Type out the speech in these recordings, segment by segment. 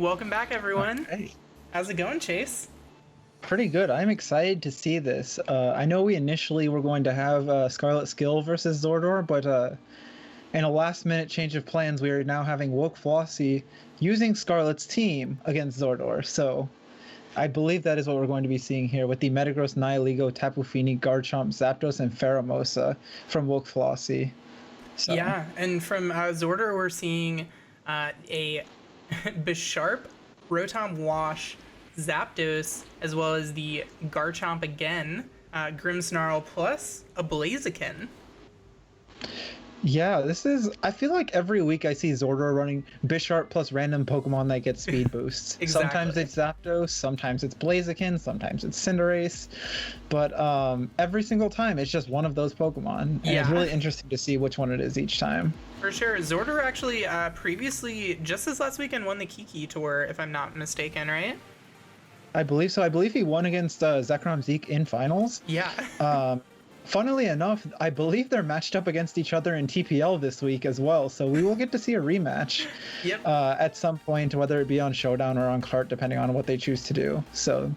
Welcome back, everyone. Hey, How's it going, Chase? pretty good. I'm excited to see this. I know we initially were going to have Scarlet Skill versus Zordor, but in a last-minute change of plans, we are now having Woke Flossie using Scarlet's team against Zordor. So I believe that is what we're going to be seeing here with the Metagross, Nihilego, Tapu Fini, Garchomp, Zapdos, and Pheromosa from Woke Flossie. So Yeah, and from Zordor, we're seeing a Bisharp, Rotom Wash, Zapdos, as well as the Garchomp again, Grimmsnarl, plus a Blaziken. yeah, this is. I feel like every week I see Zordor running Bisharp plus random Pokemon that get speed boosts. Sometimes Exactly. it's Zapdos, sometimes it's Blaziken, sometimes it's Cinderace, but every single time it's just one of those Pokemon, and it's Yeah, really interesting to see which one it is each time. for sure. Zordor actually previously, just this last weekend, won the Kiki Tour, if I'm not mistaken, right? I believe so. I believe he won against Zekrom Zeke in finals. Yeah. Funnily enough, I believe they're matched up against each other in TPL this week as well, so we will get to see a rematch Yep. at some point, whether it be on Showdown or on Cart, depending on what they choose to do. So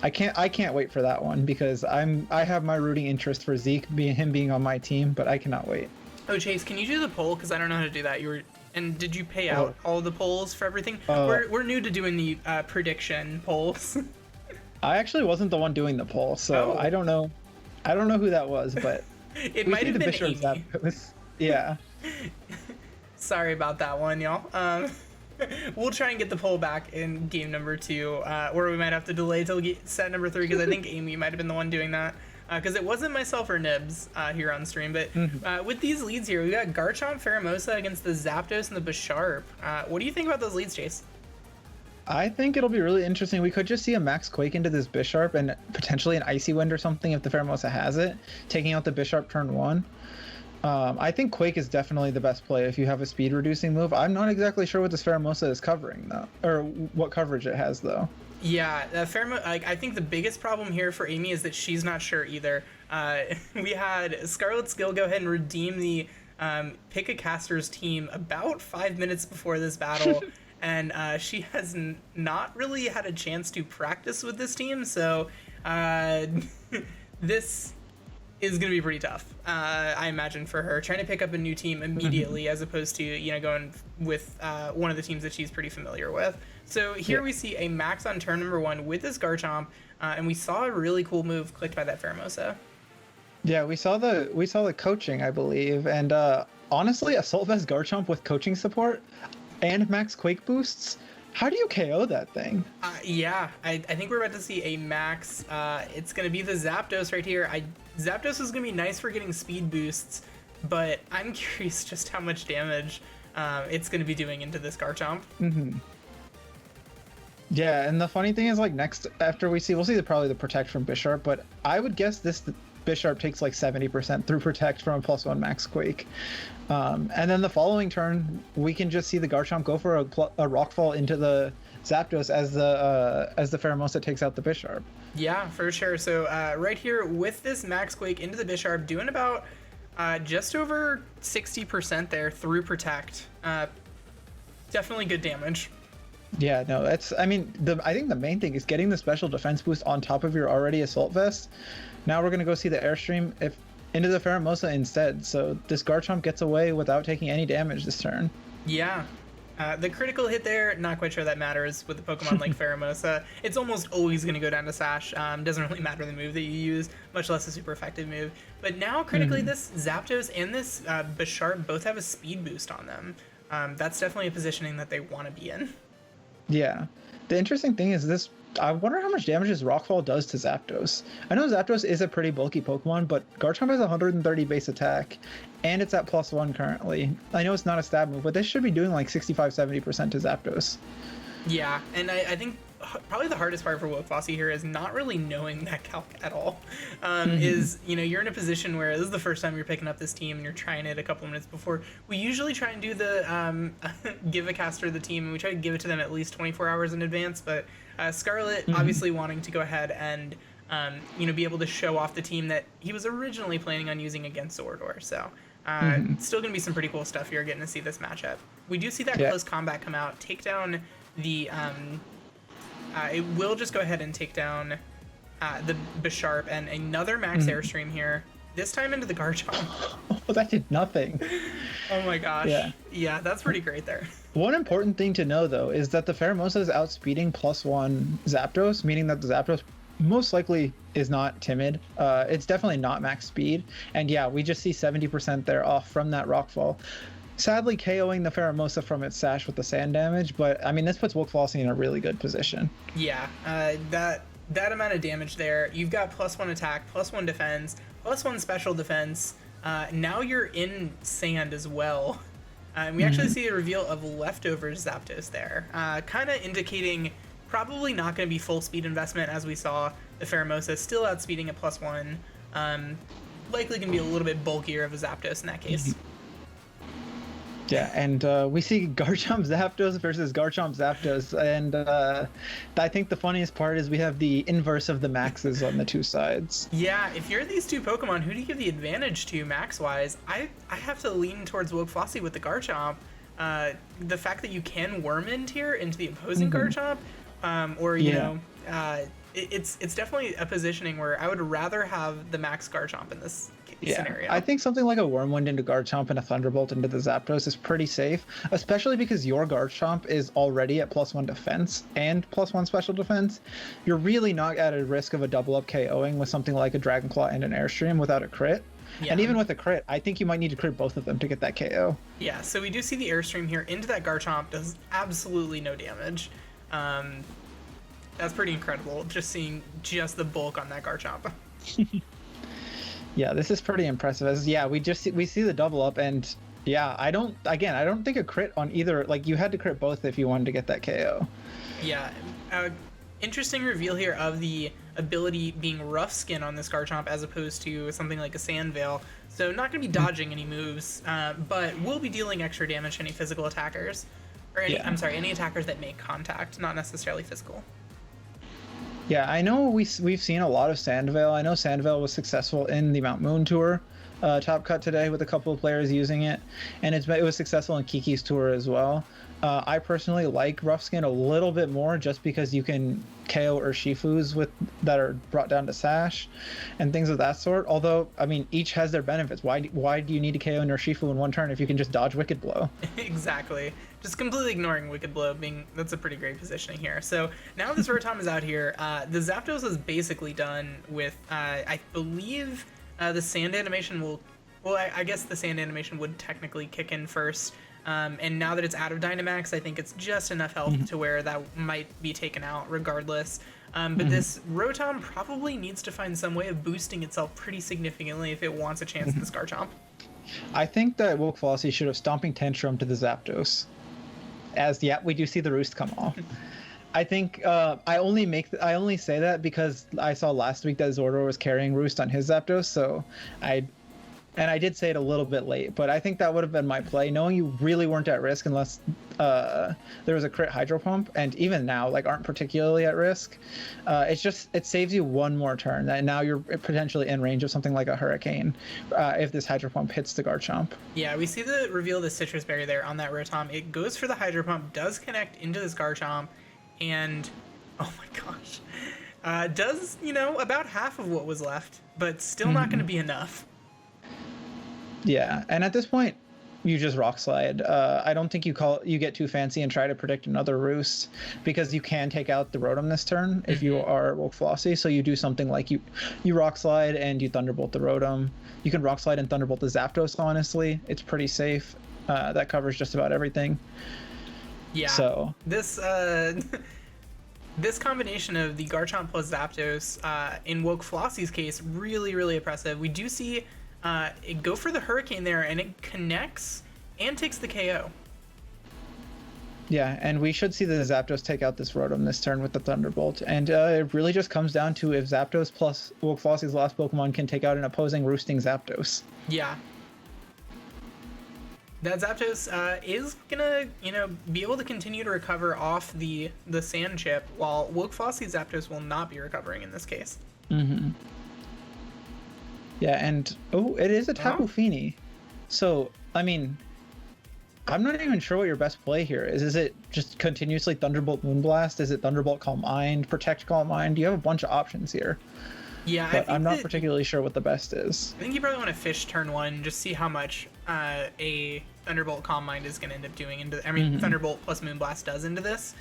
I can't wait for that one because I have my rooting interest for Zeke, him being on my team, but I cannot wait. Oh, Chase, can you do the poll? Because I don't know how to do that. And did you pay out Oh. all the polls for everything? Uh, We're new to doing the prediction polls. I actually wasn't the one doing the poll, so Oh. I don't know. I don't know who that was, but It we might see have the been Bishop Amy. Zapdos. Yeah. Sorry about that one, y'all. We'll try and get the poll back in game number 2, or we might have to delay till set number 3 because I think Amy might have been the one doing that. Because it wasn't myself or Nibs here on stream, but with these leads here, we got Garchomp, Pheromosa against the Zapdos and the Bisharp. What do you think about those leads, Chase? I think it'll be really interesting. We could just see a Max Quake into this Bisharp and potentially an Icy Wind or something if the Pheromosa has it, taking out the Bisharp turn 1. I think Quake is definitely the best play if you have a speed reducing move. I'm not exactly sure what this Pheromosa is covering though, or what coverage it has though. Yeah, I think the biggest problem here for Amy is that she's not sure either. We had Scarlet Skill go ahead and redeem the Pick a Caster's team about 5 minutes before this battle, and she has not really had a chance to practice with this team, so this is going to be pretty tough, I imagine, for her, trying to pick up a new team immediately as opposed to, going with one of the teams that she's pretty familiar with. So here we see a max on turn number 1 with this Garchomp, and we saw a really cool move clicked by that Pheromosa. Yeah, we saw the coaching, I believe, and honestly, Assault Vest Garchomp with coaching support and Max Quake boosts. How do you KO that thing? Yeah, I think we're about to see a max. It's going to be the Zapdos right here. Zapdos is going to be nice for getting speed boosts, but I'm curious just how much damage it's going to be doing into this Garchomp. Yeah, and the funny thing is, like, next after we'll see probably the Protect from Bisharp, but I would guess this Bisharp takes like 70% through Protect from a +1 Max Quake. And then the following turn, we can just see the Garchomp go for a Rockfall into the Zapdos as the Pheromosa takes out the Bisharp. Yeah, for sure. So right here with this Max Quake into the Bisharp, doing about just over 60% there through Protect. Definitely good damage. Yeah, no, I think the main thing is getting the special defense boost on top of your already Assault Vest. Now we're gonna go see the Airstream into the Pheromosa instead, so this Garchomp gets away without taking any damage this turn. Yeah. The critical hit there, not quite sure that matters with a Pokemon like Pheromosa. It's almost always going to go down to Sash. Doesn't really matter the move that you use, much less a super effective move. But now, critically, this Zapdos and this Bisharp both have a speed boost on them. That's definitely a positioning that they want to be in. Yeah. The interesting thing is this. I wonder how much damage this Rockfall does to Zapdos. I know Zapdos is a pretty bulky Pokemon, but Garchomp has 130 base attack, and it's at +1 currently. I know it's not a stab move, but this should be doing like 65-70% to Zapdos. Yeah, and I think probably the hardest part for Flossie here is not really knowing that calc at all. Is, you're in a position where this is the first time you're picking up this team and you're trying it a couple minutes before. We usually try and do the give a caster the team, and we try to give it to them at least 24 hours in advance, but Scarlet obviously wanting to go ahead and be able to show off the team that he was originally planning on using against Zordor. So still going to be some pretty cool stuff here getting to see this matchup. We do see that close combat come out, take down it will just go ahead and take down the Bisharp and another max airstream here. This time into the Garchomp. Oh, that did nothing. Oh my gosh. Yeah. Yeah, that's pretty great there. One important thing to know, though, is that the Pheromosa is outspeeding +1 Zapdos, meaning that the Zapdos most likely is not timid. It's definitely not max speed. And yeah, we just see 70% there off from that Rockfall. Sadly, KOing the Pheromosa from its sash with the sand damage, but I mean, this puts Wookflossy in a really good position. Yeah, that amount of damage there. You've got +1 attack, +1 defense, +1 special defense. Now you're in sand as well. And we actually see a reveal of leftovers Zapdos there, kind of indicating probably not going to be full speed investment, as we saw the Pheromosa still outspeeding at +1. Likely going to be a little bit bulkier of a Zapdos in that case. Yeah, and we see Garchomp Zapdos versus Garchomp Zapdos, and I think the funniest part is we have the inverse of the maxes on the two sides. Yeah, if you're these two Pokemon, who do you give the advantage to max-wise? I have to lean towards Wookflossy with the Garchomp. The fact that you can Wormend here into the opposing Garchomp, or you know, it's definitely a positioning where I would rather have the max Garchomp in this scenario. I think something like a Wormwind into Garchomp and a Thunderbolt into the Zapdos is pretty safe, especially because your Garchomp is already at +1 defense and +1 special defense. You're really not at a risk of a double up KOing with something like a Dragon Claw and an Airstream without a crit. Yeah. And even with a crit, I think you might need to crit both of them to get that KO. Yeah, so we do see the Airstream here into that Garchomp, does absolutely no damage. That's pretty incredible, just seeing just the bulk on that Garchomp. Yeah, this is pretty impressive. We see the double up, and yeah, I don't think a crit on either, like you had to crit both if you wanted to get that KO. Yeah, interesting reveal here of the ability being rough skin on this Garchomp as opposed to something like a Sand Veil. So not going to be dodging any moves, but will be dealing extra damage to any physical attackers, or any attackers that make contact, not necessarily physical. Yeah, I know we've seen a lot of Sandvale. I know Sandvale was successful in the Mount Moon Tour Top Cut today with a couple of players using it, and it was successful in Kiki's Tour as well. I personally like Rough Skin a little bit more just because you can KO Urshifus that are brought down to Sash and things of that sort. Although, I mean, each has their benefits. Why do you need to KO an Urshifu in one turn if you can just dodge Wicked Blow? Exactly. Just completely ignoring Wicked Blow that's a pretty great positioning here. So now this Rotom is out here. The Zapdos is basically done with, I believe the Sand animation will, I guess the Sand animation would technically kick in first. And now that it's out of Dynamax, I think it's just enough health to where that might be taken out regardless. But this Rotom probably needs to find some way of boosting itself pretty significantly if it wants a chance in this Garchomp. I think that Wookflossy should have Stomping Tantrum to the Zapdos. We do see the Roost come off. I think I only say that because I saw last week that Zordor was carrying Roost on his Zapdos, so I did say it a little bit late, but I think that would have been my play, knowing you really weren't at risk unless there was a crit Hydro Pump, and even now, like, aren't particularly at risk. It saves you one more turn, and now you're potentially in range of something like a Hurricane if this Hydro Pump hits the Garchomp. Yeah, we see the reveal of the Citrus Berry there on that Rotom. It goes for the Hydro Pump, does connect into this Garchomp, and oh my gosh, does, about half of what was left, but still not going to be enough. Yeah, and at this point, you just Rock Slide. I don't think you get too fancy and try to predict another Roost, because you can take out the Rotom this turn if you are Wookflossy. So you do something like you Rock Slide and you Thunderbolt the Rotom. You can Rock Slide and Thunderbolt the Zapdos, honestly. It's pretty safe. That covers just about everything. Yeah, so this combination of the Garchomp plus Zapdos, in Wookflossy's case, really, really impressive. We do see it go for the Hurricane there, and it connects and takes the KO. Yeah, and we should see the Zapdos take out this Rotom this turn with the Thunderbolt. And it really just comes down to if Zapdos plus Wookflossy's last Pokemon can take out an opposing roosting Zapdos. Yeah. That Zapdos is gonna, be able to continue to recover off the Sand Chip, while Wookflossy's Zapdos will not be recovering in this case. Mm-hmm. Yeah, and it is a Tapu Fini. So, I mean, I'm not even sure what your best play here is. Is it just continuously Thunderbolt Moonblast? Is it Thunderbolt Calm Mind, Protect Calm Mind? You have a bunch of options here. Yeah, but I'm not particularly sure what the best is. I think you probably want to fish turn 1, just see how much a Thunderbolt Calm Mind is going to end up doing into. I mean, Thunderbolt plus Moonblast does into this.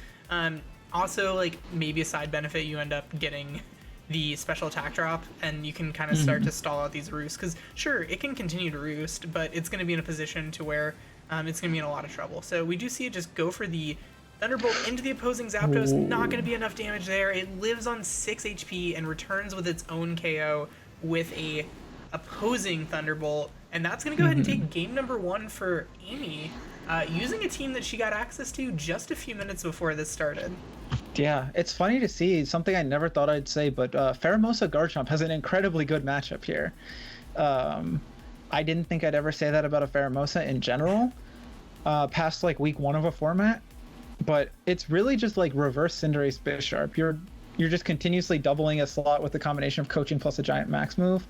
Also, like maybe a side benefit, you end up getting the special attack drop, and you can kind of start to stall out these roosts. Because sure, it can continue to roost, but it's going to be in a position to where it's going to be in a lot of trouble. So we do see it just go for the Thunderbolt into the opposing Zapdos. Not going to be enough damage there. It lives on 6 HP and returns with its own KO with a opposing Thunderbolt. And that's going to go ahead and take game number 1 for Amy, using a team that she got access to just a few minutes before this started. Yeah, it's funny to see something I never thought I'd say, but Pheromosa Garchomp has an incredibly good matchup here. I didn't think I'd ever say that about a Pheromosa in general, past like week 1 of a format, but it's really just like reverse Cinderace Bisharp. You're just continuously doubling a slot with the combination of coaching plus a giant max move.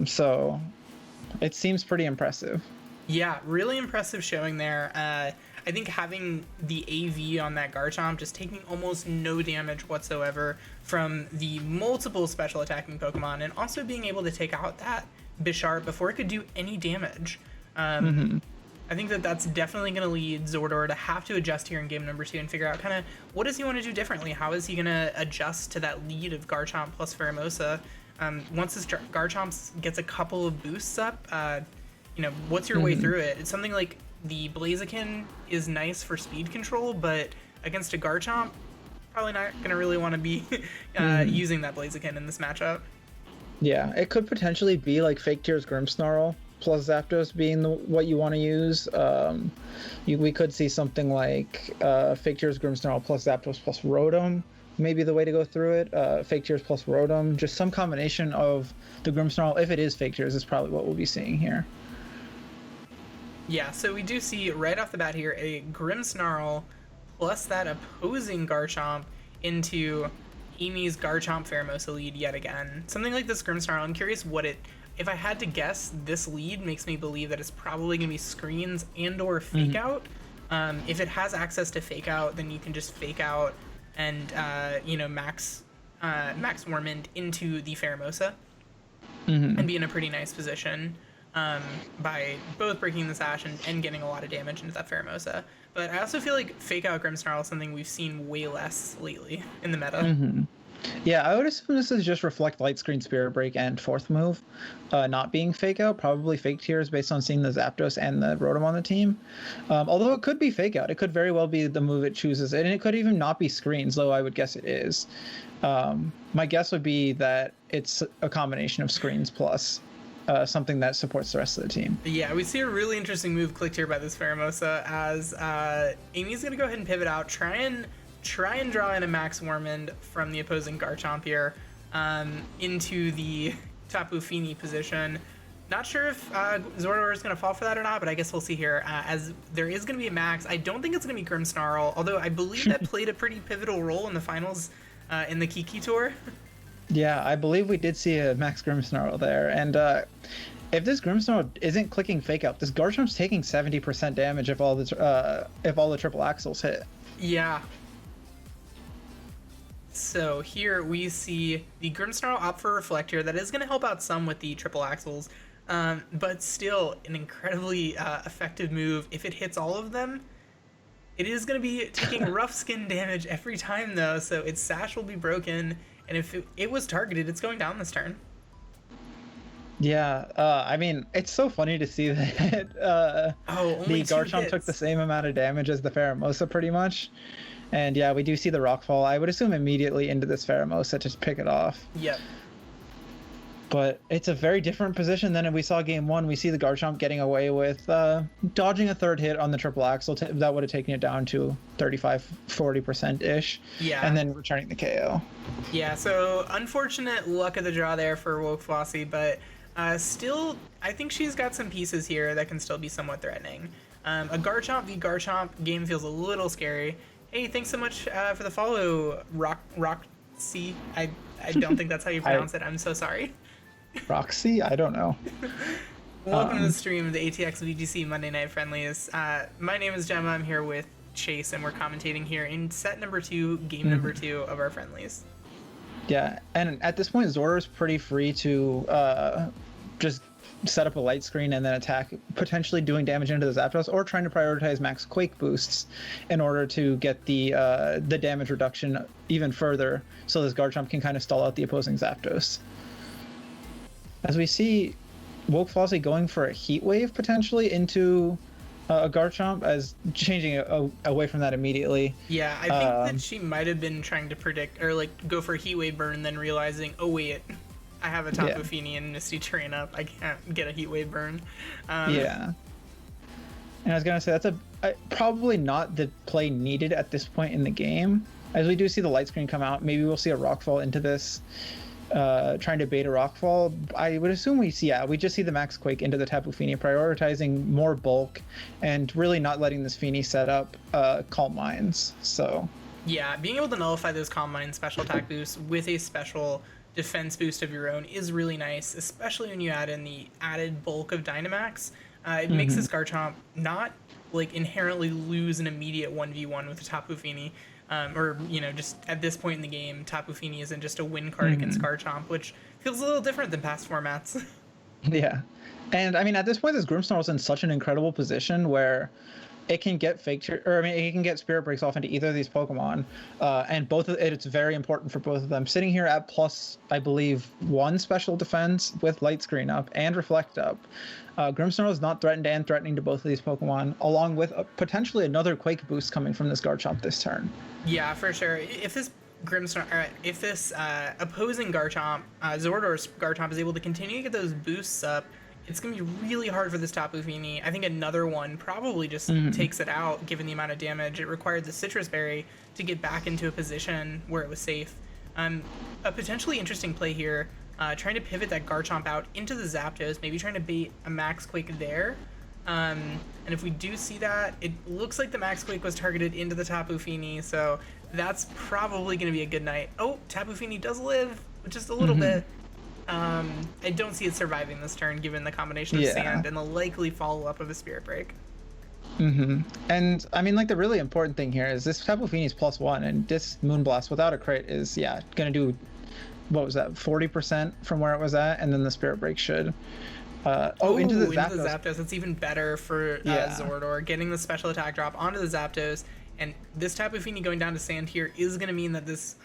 So it seems pretty impressive. Yeah, really impressive showing there. I think having the AV on that Garchomp, just taking almost no damage whatsoever from the multiple special attacking Pokemon, and also being able to take out that Bisharp before it could do any damage. I think that's definitely going to lead Zordor to have to adjust here in game number 2 and figure out kind of what does he want to do differently? How is he going to adjust to that lead of Garchomp plus Pheromosa? Once this Garchomp gets a couple of boosts up, what's your way through it? It's something like the Blaziken is nice for speed control, but against a Garchomp, probably not going to really want to be using that Blaziken in this matchup. Yeah, it could potentially be like Fake Tears Grimmsnarl plus Zapdos being what you want to use. We could see something like Fake Tears Grimmsnarl plus Zapdos plus Rotom, maybe the way to go through it. Fake Tears plus Rotom, just some combination of the Grimmsnarl. If it is Fake Tears, is probably what we'll be seeing here. Yeah, so we do see right off the bat here a Grimmsnarl plus that opposing Garchomp into Amy's Garchomp Pheromosa lead yet again. Something like this Grimmsnarl, I'm curious what it... If I had to guess, this lead makes me believe that it's probably going to be screens and or fake out. If it has access to fake out, then you can just fake out and, max Warmint into the Pheromosa and be in a pretty nice position. By both breaking the Sash and getting a lot of damage into that Pheromosa. But I also feel like Fake Out Grimmsnarl is something we've seen way less lately in the meta. Yeah, I would assume this is just Reflect, Light Screen, Spirit Break, and fourth move not being Fake Out. Probably Fake Tears based on seeing the Zapdos and the Rotom on the team. Although it could be Fake Out. It could very well be the move it chooses. And it could even not be Screens, though I would guess it is. My guess would be that it's a combination of Screens plus something that supports the rest of the team. Yeah, we see a really interesting move clicked here by this Pheromosa as Amy's going to go ahead and pivot out, try and draw in a Max Warmond from the opposing Garchomp here into the Tapu Fini position. Not sure if Zordor is going to fall for that or not, but I guess we'll see here. As there is going to be a Max, I don't think it's going to be Grimmsnarl, although I believe that played a pretty pivotal role in the finals in the Kiki Tour. Yeah, I believe we did see a Max Grimmsnarl there, and if this Grimmsnarl isn't clicking Fake Out, this Garchomp's taking 70% damage if all the triple axles hit. Yeah. So here we see the Grimmsnarl opt for Reflect here. That is going to help out some with the triple axles, but still an incredibly effective move. If it hits all of them, it is going to be taking rough skin damage every time though, so its Sash will be broken. And if it was targeted, it's going down this turn. Yeah, I mean, it's so funny to see that the Garchomp took the same amount of damage as the Pheromosa, pretty much. And yeah, we do see the Rockfall. I would assume immediately into this Pheromosa to pick it off. Yep. But it's a very different position than we saw game 1. We see the Garchomp getting away with dodging a third hit on the triple axle. That would have taken it down to 35-40%-ish. Yeah. And then returning the KO. Yeah, so unfortunate luck of the draw there for Woke Flossie, but still, I think she's got some pieces here that can still be somewhat threatening. A Garchomp v Garchomp game feels a little scary. Hey, thanks so much for the follow, Roxy. I don't think that's how you pronounce it. I'm so sorry. Roxy? I don't know. Welcome to the stream of the ATX VGC Monday Night Friendlies. My name is Gemma. I'm here with Chase, and we're commentating here in set number 2, game number 2 of our Friendlies. Yeah, and at this point, Zordor is pretty free to just set up a light screen and then attack, potentially doing damage into the Zapdos, or trying to prioritize max Quake boosts in order to get the damage reduction even further, so this Garchomp can kind of stall out the opposing Zapdos. As we see Woke Flossie going for a Heat Wave potentially into a Garchomp, as changing away from that immediately. Yeah, I think that she might have been trying to predict, or like go for a Heat Wave burn, then realizing, oh wait, I have a Tapu Fini and Misty Terrain up. I can't get a Heat Wave burn. Yeah. And I was going to say, that's probably not the play needed at this point in the game. As we do see the light screen come out, maybe we'll see a Rockfall into this, trying to bait a Rockfall. I would assume we just see the Max Quake into the Tapu Fini, prioritizing more bulk and really not letting this Fini set up Calm Minds. So yeah, being able to nullify those Calm Minds special attack boosts with a special defense boost of your own is really nice, especially when you add in the added bulk of Dynamax. It makes this Garchomp not like inherently lose an immediate 1v1 with the Tapu Fini, or just at this point in the game, Tapu Fini isn't just a win card against Garchomp, which feels a little different than past formats. Yeah, and I mean at this point, this Grimmsnarl's in such an incredible position where it can get it can get Spirit Breaks off into either of these Pokemon, and it's very important for both of them. Sitting here at plus, I believe, 1 special defense with Light Screen up and Reflect up, Grimmsnarl is not threatened and threatening to both of these Pokemon, along with potentially another Quake boost coming from this Garchomp this turn. Yeah, for sure. If this opposing Garchomp, Zordor's Garchomp, is able to continue to get those boosts up, it's going to be really hard for this Tapu Fini. I think another one probably just takes it out, given the amount of damage. It required the Citrus Berry to get back into a position where it was safe. A potentially interesting play here, trying to pivot that Garchomp out into the Zapdos, maybe trying to bait a Max Quake there. And if we do see that, it looks like the Max Quake was targeted into the Tapu Fini, so that's probably going to be a good night. Oh, Tapu Fini does live, just a little bit. I don't see it surviving this turn, given the combination of Sand and the likely follow-up of a Spirit Break. And I mean, like, the really important thing here is this Tapu Fini's +1, and this Moonblast without a crit is gonna do, what was that, 40% from where it was at, and then the Spirit Break should into the Zapdos. It's even better for Zordor, getting the special attack drop onto the Zapdos. And this Tapu Fini going down to Sand here is going to mean that this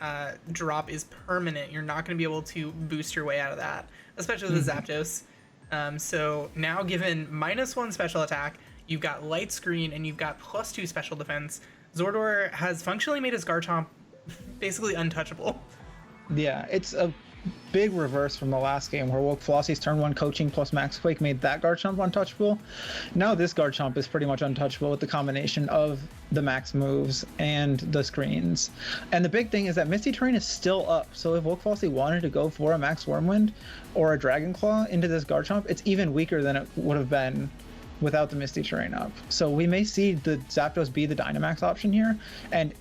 drop is permanent. You're not going to be able to boost your way out of that, especially with the Zapdos. So now, given -1 special attack, you've got Light Screen, and you've got +2 special defense, Zordor has functionally made his Garchomp basically untouchable. Yeah, it's a big reverse from the last game, where Woke Flossie's turn 1 coaching plus Max Quake made that Garchomp untouchable. Now this Garchomp is pretty much untouchable with the combination of the max moves and the screens. And the big thing is that Misty Terrain is still up, so if Woke Flossie wanted to go for a Max Wormwind or a Dragon Claw into this Garchomp, it's even weaker than it would have been without the Misty Terrain up. So we may see the Zapdos be the Dynamax option here, and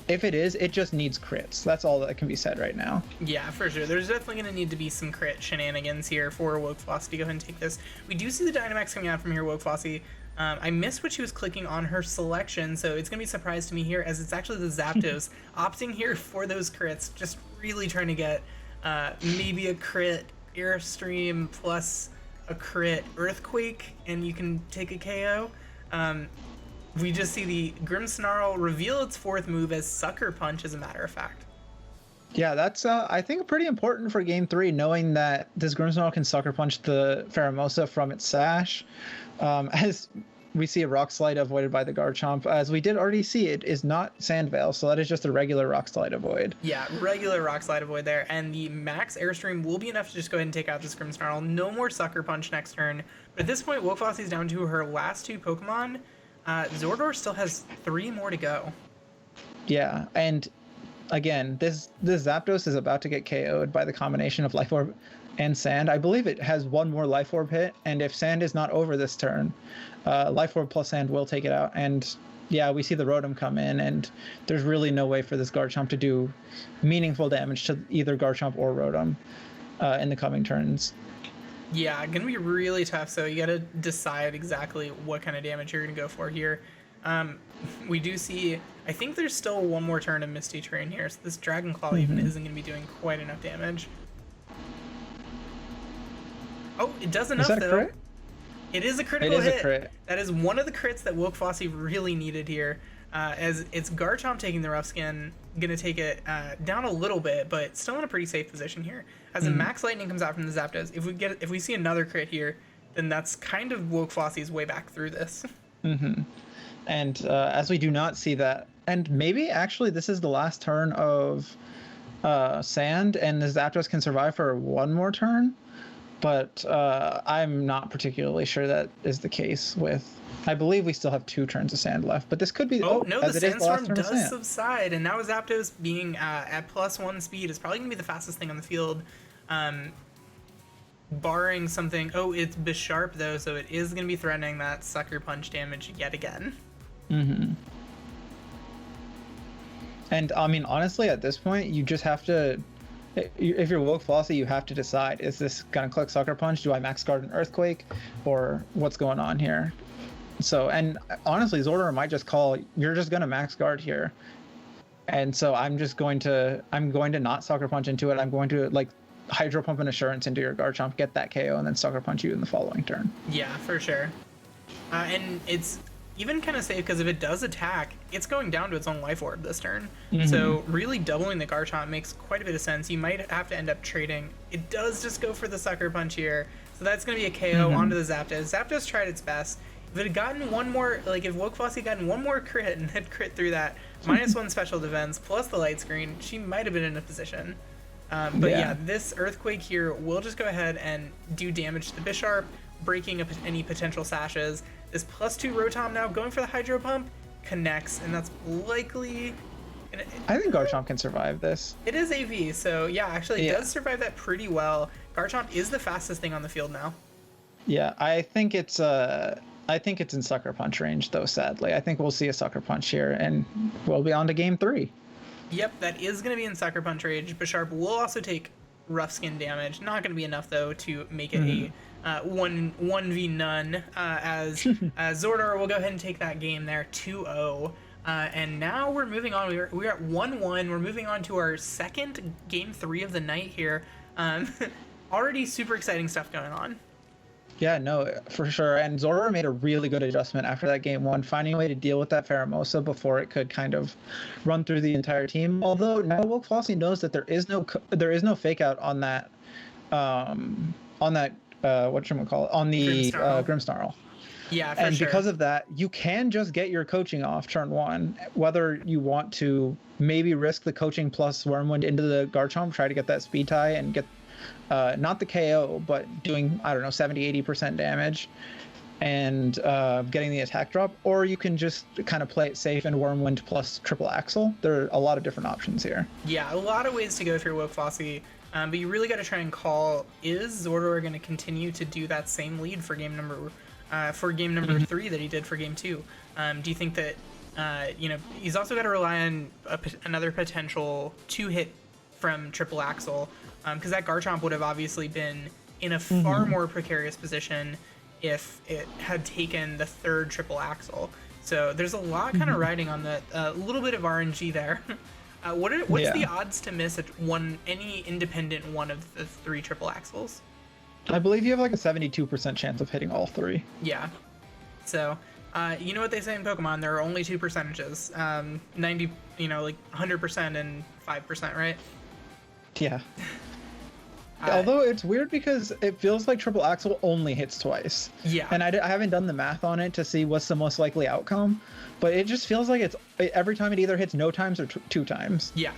if it is, it just needs crits. That's all that can be said right now. Yeah, for sure. There's definitely going to need to be some crit shenanigans here for Woke Flossie to go ahead and take this. We do see the Dynamax coming out from here, Woke Flossie. I missed what she was clicking on her selection, so it's going to be a surprise to me here, as it's actually the Zapdos opting here for those crits, just really trying to get maybe a crit Airstream plus a crit Earthquake, and you can take a KO. We just see the Grimmsnarl reveal its 4th move as Sucker Punch, as a matter of fact. Yeah, that's, I think, pretty important for Game 3, knowing that this Grimmsnarl can Sucker Punch the Pheromosa from its Sash. As we see a Rock Slide avoided by the Garchomp. As we did already see, it is not Sand Veil, so that is just a regular Rock Slide avoid. Yeah, regular Rock Slide avoid there, and the Max Airstream will be enough to just go ahead and take out this Grimmsnarl. No more Sucker Punch next turn. But at this point, Woke Flossie's down to her last 2 Pokemon. Zordor still has 3 more to go. Yeah, and again, this Zapdos is about to get KO'd by the combination of Life Orb and Sand. I believe it has 1 more Life Orb hit, and if Sand is not over this turn, Life Orb plus Sand will take it out. And yeah, we see the Rotom come in, and there's really no way for this Garchomp to do meaningful damage to either Garchomp or Rotom in the coming turns. Yeah, gonna be really tough. So you gotta decide exactly what kind of damage you're gonna go for here. Um, we do see. I think there's still one more turn of Misty Terrain here, so this Dragon Claw even isn't gonna be doing quite enough damage. Oh, it does enough Is that a though. crit? It is a critical It is hit. a crit. That is one of the crits that Woke Fossey really needed here. As it's Garchomp taking the rough skin, gonna take it down a little bit, but still in a pretty safe position here. As the Max Lightning comes out from the Zapdos, if we see another crit here, then that's kind of Woke Fossey's way back through this. And as we do not see that, and maybe actually this is the last turn of Sand, and the Zapdos can survive for one more turn. But I'm not particularly sure that is the case with. I believe we still have 2 turns of Sand left, but this could be. Oh no, the Sandstorm turn of does Sand. subside, and now Zapdos being at +1 speed is probably gonna be the fastest thing on the field. Barring something. Oh, it's Bisharp though, so it is gonna be threatening that Sucker Punch damage yet again. And I mean, honestly, at this point, you just have to. If you're Woke Flossy, you have to decide: is this gonna click Sucker Punch? Do I Max Guard an Earthquake, or what's going on here? So, and honestly, Zordor might just call. You're just gonna Max Guard here, and so I'm going to not Sucker Punch into it. I'm going to like Hydro Pump and Assurance into your Garchomp, get that KO, and then Sucker Punch you in the following turn. Yeah, for sure. And it's even kind of safe because if it does attack, it's going down to its own life orb this turn. So really doubling the Garchomp makes quite a bit of sense. You might have to end up trading. It does just go for the Sucker Punch here. So that's going to be a KO onto the Zapdos. Zapdos tried its best. If it had gotten one more, like if Woke Fossey had gotten one more crit and had crit through that, -1 special defense plus the light screen, she might have been in a position. But yeah, this Earthquake here will just go ahead and do damage to the Bisharp, breaking up any potential sashes. This +2 Rotom now going for the Hydro Pump connects, and that's likely. I think Garchomp can survive this. It is AV, so yeah, actually it does survive that pretty well. Garchomp is the fastest thing on the field now. Yeah, I think it's in Sucker Punch range though. Sadly, I think we'll see a Sucker Punch here, and we'll be on to game 3. Yep, that is going to be in Sucker Punch range. Bisharp will also take rough skin damage. Not going to be enough though to make it a 1v none. As Zordor will go ahead and take that game there, 2-0. And now we're moving on. We're at 1-1. We're moving on to our second game 3 of the night here. Already super exciting stuff going on. Yeah, no, for sure. And Zordor made a really good adjustment after that game 1, finding a way to deal with that Pheromosa before it could kind of run through the entire team. Although now Woke Flossy knows that there is no fake out on that whatchamacallit, on the Grimmsnarl. Yeah, for and sure. Because of that, you can just get your coaching off turn 1, whether you want to maybe risk the coaching plus Wormwind into the Garchomp, try to get that speed tie and get not the KO, but doing, I don't know, 70-80% damage and getting the attack drop, or you can just kind of play it safe and Wormwind plus Triple Axle. There are a lot of different options here. Yeah, a lot of ways to go through Woke Flossy, but you really got to try and call, is Zordor going to continue to do that same lead for game number 3 that he did for game 2? Do you think that he's also got to rely on another potential 2-hit from Triple Axle, because that Garchomp would have obviously been in a far more precarious position if it had taken the 3rd Triple Axle. So there's a lot kind of riding on that, a little bit of RNG there. What's the odds to miss any independent one of the 3 Triple Axles? I believe you have like a 72% chance of hitting all 3. Yeah. So, you know what they say in Pokemon? There are only 2 percentages. 90, like 100% and 5%, right? Yeah. Although it's weird because it feels like Triple Axle only hits twice. Yeah. And I haven't done the math on it to see what's the most likely outcome, but it just feels like it's every time it either hits no times or 2 times. Yeah.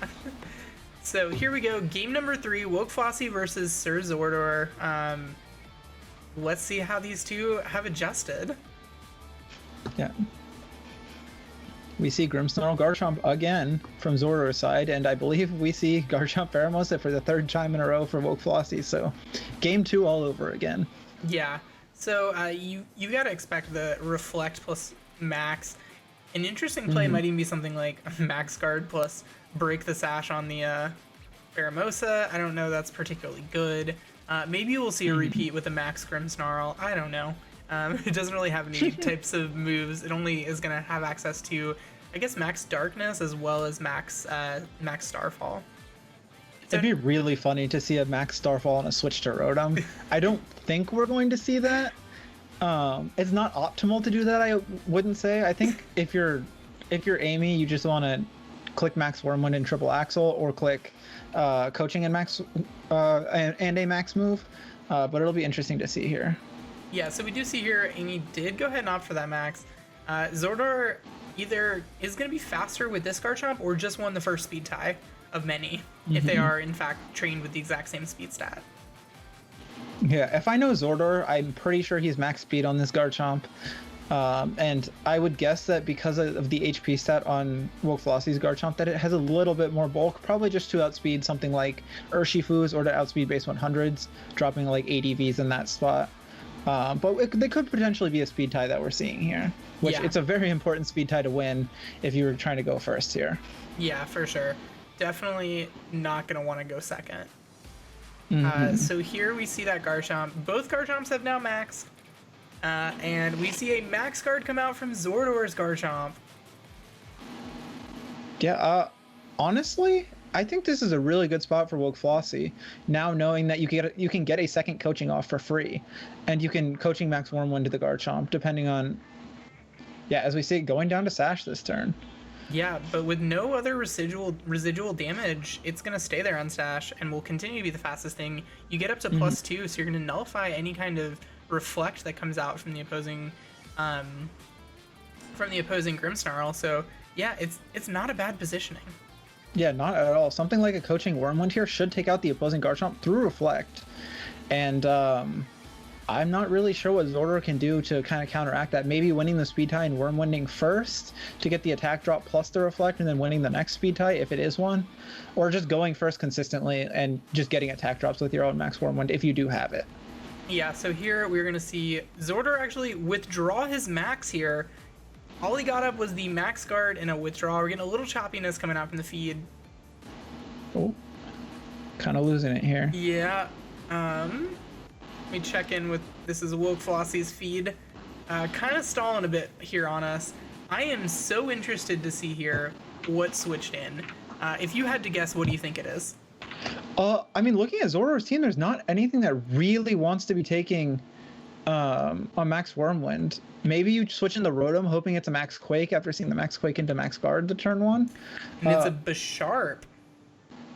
So here we go. Game number 3, Woke Flossy versus Sir Zordor. Let's see how these two have adjusted. Yeah. We see Grimmsnarl Garchomp again from Zordor's side, and I believe we see Garchomp Pheromosa for the 3rd time in a row for Woke Flossy. So, game 2 all over again. Yeah. So you got to expect the Reflect plus Max. An interesting play might even be something like Max Guard plus Break the Sash on the Pheromosa. I don't know that's particularly good. Maybe we'll see a repeat with the Max Grimmsnarl. I don't know. It doesn't really have any types of moves. It only is going to have access to, I guess, Max Darkness as well as Max Starfall. It'd be really funny to see a Max Starfall and a switch to Rotom. I don't think we're going to see that. It's not optimal to do that, I wouldn't say. I think if you're Amy, you just want to click Max Wormwind and Triple Axle, or click Coaching and Max and a Max move. But it'll be interesting to see here. Yeah, so we do see here Amy did go ahead and opt for that Max. Zordor either is going to be faster with this Garchomp or just won the first speed tie of many, if they are in fact trained with the exact same speed stat. Yeah, if I know Zordor, I'm pretty sure he's max speed on this Garchomp. And I would guess that because of the HP stat on Woke-Flossie's Garchomp, that it has a little bit more bulk, probably just to outspeed something like Urshifu's, or to outspeed base 100s, dropping like ADVs in that spot. But they could potentially be a speed tie that we're seeing here, which it's a very important speed tie to win if you were trying to go first here. Yeah, for sure. Definitely not going to want to go second. So here we see that Garchomp. Both Garchomps have now maxed. And we see a max card come out from Zordor's Garchomp. Yeah, honestly, I think this is a really good spot for Woke-Flossie, now knowing that you can get a second coaching off for free, and you can coaching Max Wormwind to the Garchomp, depending on, as we see, going down to Sash this turn. Yeah, but with no other residual damage, it's going to stay there on Sash and will continue to be the fastest thing. You get up to +2, so you're going to nullify any kind of reflect that comes out from the opposing Grimmsnarl. So yeah, it's not a bad positioning. Yeah, not at all. Something like a coaching Wormwind here should take out the opposing Garchomp through reflect, and I'm not really sure what Zordor can do to kind of counteract that. Maybe winning the speed tie and Wormwinding first to get the attack drop plus the reflect, and then winning the next speed tie if it is one, or just going first consistently and just getting attack drops with your own Max Wormwind if you do have it. Yeah, so here we're going to see Zordor actually withdraw his max here. All he got up was the max guard and a withdraw. We're getting a little choppiness coming out from the feed. Oh, kind of losing it here. Yeah. Let me check in with, this is Woke-Flossie's feed. Kind of stalling a bit here on us. I am so interested to see here what switched in. If you had to guess, what do you think it is? I mean, looking at Zordor's team, there's not anything that really wants to be taking on Max Wormwind. Maybe you switch in the Rotom, hoping it's a Max Quake after seeing the Max Quake into Max Guard the turn one. And it's a Bisharp.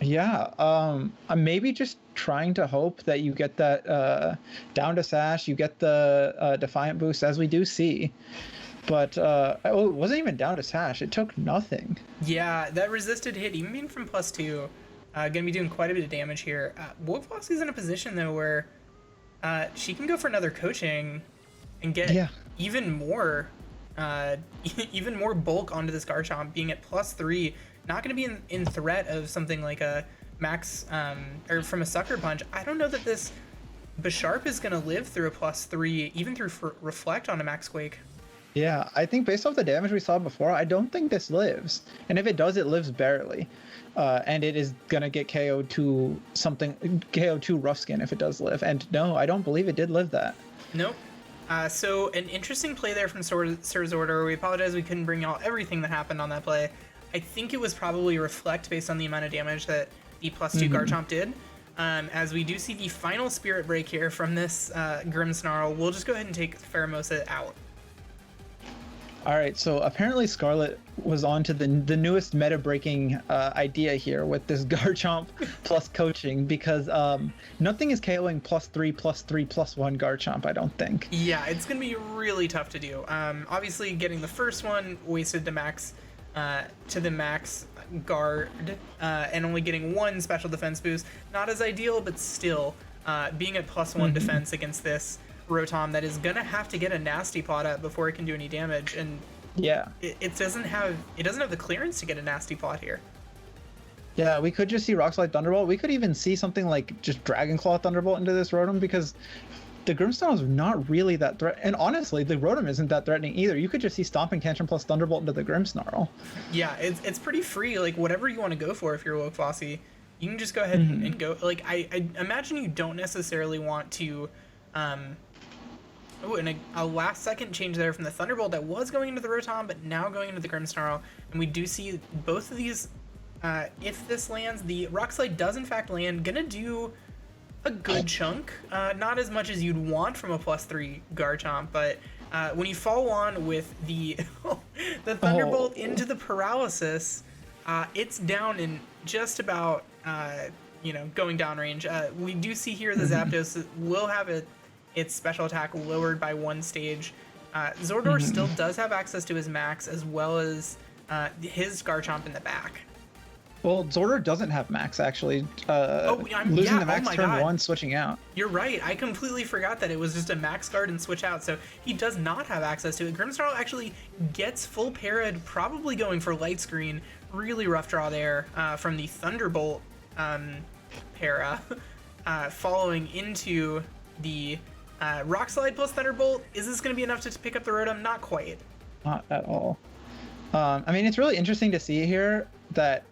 Yeah, maybe just trying to hope that you get that down to Sash, you get the Defiant boost, as we do see. But it wasn't even down to Sash. It took nothing. Yeah, that resisted hit, even being from +2. Gonna be doing quite a bit of damage here. Woke-Flossie's in a position though where she can go for another coaching and get even more bulk onto this Garchomp, being at +3. Not gonna be in threat of something like a Max or from a Sucker Punch. I don't know that this Bisharp is gonna live through a +3, even through Reflect on a Max Quake. Yeah, I think based off the damage we saw before, I don't think this lives. And if it does, it lives barely. And it is going to get KO'd to Rough Skin if it does live. And no, I don't believe it did live that. Nope. So an interesting play there from Sir Zordor. We apologize we couldn't bring y'all everything that happened on that play. I think it was probably Reflect based on the amount of damage that the +2 Garchomp did. As we do see the final Spirit Break here from this Grimmsnarl, we'll just go ahead and take Pheromosa out. All right, so apparently Scarlet was on to the newest meta-breaking idea here with this Garchomp plus coaching, because nothing is KOing +3/+3/+1 Garchomp, I don't think. Yeah, it's going to be really tough to do. Obviously, getting the first one wasted the max guard, and only getting one special defense boost. Not as ideal, but still, being at +1 defense against this Rotom that is gonna have to get a nasty pot up before it can do any damage, and it doesn't have the clearance to get a nasty pot here. Yeah, we could just see Rock Slide Thunderbolt. We could even see something like just Dragon Claw Thunderbolt into this Rotom, because the Grimmsnarl is not really that threat, and honestly the Rotom isn't that threatening either. You could just see Stomping Tantrum plus Thunderbolt into the Grimmsnarl. Yeah, it's pretty free, like whatever you want to go for if you're Woke-Flossie. you can just go ahead and go. Like, I imagine you don't necessarily want to. Oh, and a last second change there from the Thunderbolt that was going into the Rotom, but now going into the Grimmsnarl. And we do see both of these. If this lands, the Rock Slide does in fact land. Gonna do a good chunk. Not as much as you'd want from a +3 Garchomp, but when you follow on with the the Thunderbolt into the Paralysis, it's down in just about going downrange. We do see here the Zapdos will have its special attack lowered by 1 stage. Zordor still does have access to his max as well as his Garchomp in the back. Well, Zordor doesn't have max, actually. Losing the max turn 1, switching out. You're right. I completely forgot that it was just a max guard and switch out, so he does not have access to it. Grimmsnarl actually gets full parried, probably going for Light Screen. Really rough draw there from the Thunderbolt para, following into the Rock Slide plus Thunderbolt. Is this going to be enough to pick up the Rotom? Not quite. Not at all. I mean, it's really interesting to see here that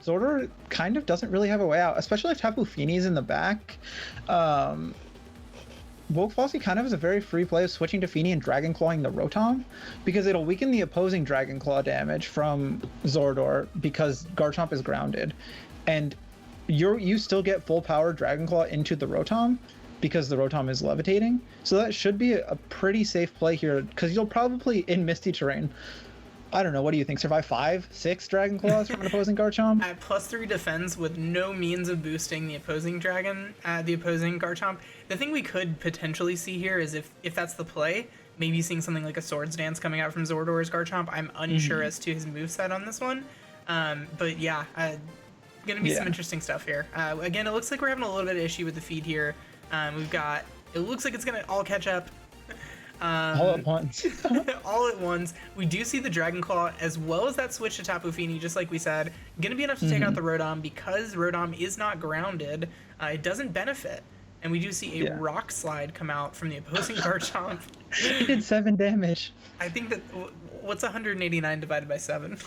Zordor kind of doesn't really have a way out, especially if Tapu Fini's in the back. Woke Flossie kind of has a very free play of switching to Fini and Dragon Clawing the Rotom, because it'll weaken the opposing Dragon Claw damage from Zordor because Garchomp is grounded. And you still get full power Dragon Claw into the Rotom because the Rotom is levitating. So that should be a pretty safe play here, because you'll probably, in Misty Terrain, I don't know, what do you think? Survive 5, 6 Dragon Claws from an opposing Garchomp? At +3 defense with no means of boosting the opposing Garchomp. The thing we could potentially see here is if that's the play, maybe seeing something like a Swords Dance coming out from Zordor's Garchomp. I'm unsure as to his moveset on this one. But yeah, gonna be some interesting stuff here. Again, it looks like we're having a little bit of issue with the feed here. It looks like it's gonna all catch up. All at once. All at once. We do see the Dragon Claw as well as that switch to Tapu Fini, just like we said. Gonna be enough to take out the Rotom because Rotom is not grounded. It doesn't benefit. And we do see a Rock Slide come out from the opposing Garchomp. It did 7 damage. I think that... What's 189 divided by 7?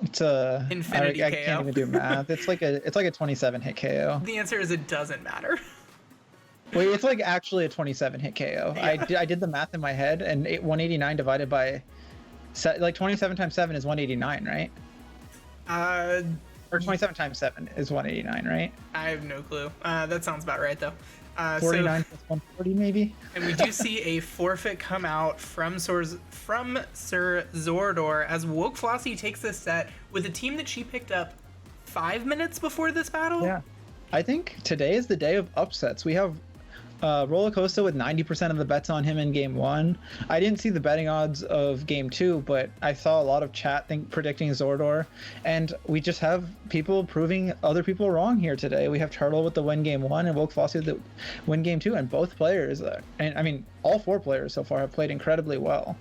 It's a... Infinity KO. I can't even do math. It's like a 27 hit KO. The answer is it doesn't matter. Wait, it's like actually a 27 hit KO. Yeah. I did the math in my head, and 189 divided by, like 27 times 7 is 189, right? Or 27 times 7 is 189, right? I have no clue. That sounds about right, though. 49 plus 140, maybe? And we do see a forfeit come out from Sir Zordor as Woke Flossie takes this set with a team that she picked up 5 minutes before this battle. Yeah. I think today is the day of upsets. We have Rollercoaster with 90% of the bets on him in game 1. I didn't see the betting odds of game 2, but I saw a lot of chat predicting Zordor, and we just have people proving other people wrong here today. We have Turtle with the win game 1 and Woke Flossie with the win game 2, and both players, and I mean all 4 players so far have played incredibly well.